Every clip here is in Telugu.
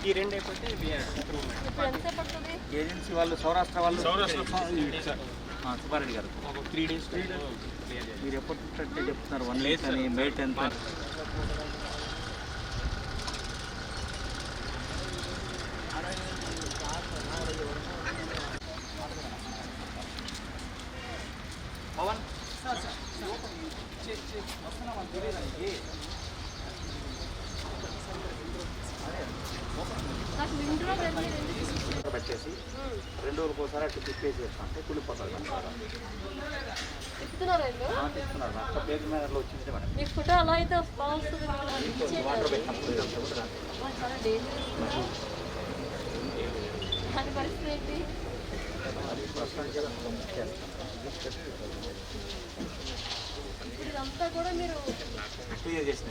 ఈ రెండు అయిపోతే ఏజెన్సీ వాళ్ళు సౌరాష్ట్ర వాళ్ళు సుబ్బారెడ్డి గారు ఒక 3 days మీరు ఎప్పుడు చెప్తున్నారు 1 days అని మే 10th పవన్ పెట్టేసి 2 రోజులకు ఒకసారి అట్లా తిప్పేసి అంటే కులిపోతారు తిప్పుతున్నారు అట్లా పేరు మేరలో వచ్చింది మేడం మీ ఫోటో అలా అయితే వస్తుంది వాటర్ పెట్టినప్పుడు దాని పరిస్థితి ఏంటి ఇప్పుడు ఇదంతా కూడా మీరు క్లియర్ చేసిన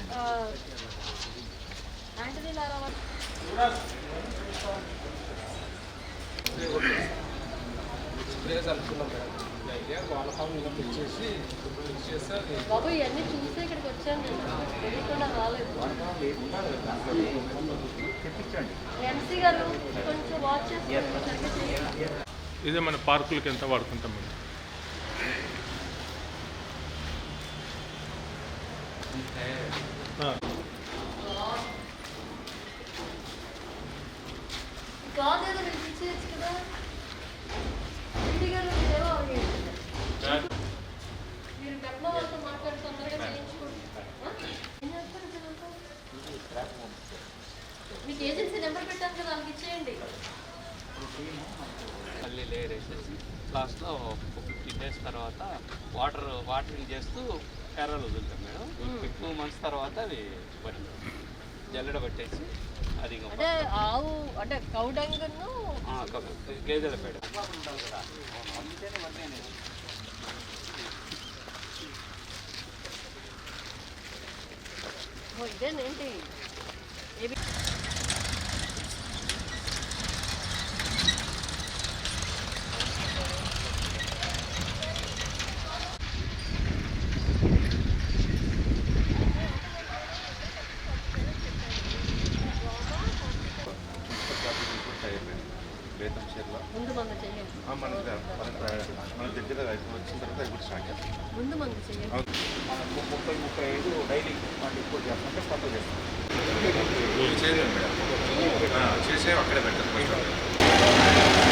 యాంటనీ లారా బాబు ఇవన్నీ చూస్తే ఇక్కడికి వచ్చాను నేను తెలియకుండా రాలేదు ఎంసీ గారు కొంచెం వాచ్ చేసి ఇదే మన పార్కులకి ఎంత వాడుకుంటాం మేము కాదేదో మీరు ఇచ్చేయచ్చు కదా ఎంసీ గారు మీరేమో మీరు పెట్టిన వాళ్ళతో మాట్లాడి తొందరగా చేయించుకోండి ఏం చేస్తారు పిల్లలతో మీకు ఏజెన్సీ నెంబర్ పెట్టాను కదా వాళ్ళకి ఇచ్చేయండి మళ్ళీ లేయర్ వేసేసి లాస్ట్లో 15 days తర్వాత వాటరింగ్ చేస్తూ ఎర్రలు వదులుతాం మేడం 2 months తర్వాత అవి జల్లెడ పట్టేసి అది అంటే ఆవు అంటే కౌడంగును గేదెల పేడ ఇదేనేంటి ఏవి ముందు మందు చేయండి మన దగ్గర వచ్చిన తర్వాత ఇప్పుడు స్టార్ట్ చేస్తాం ముందు మందు చేయండి 30-35 డైలీ ఇంపోర్ట్ చేస్తుంటే పనులు చేస్తాం చేయలేదు మేడం చేసే అక్కడే పెట్టారు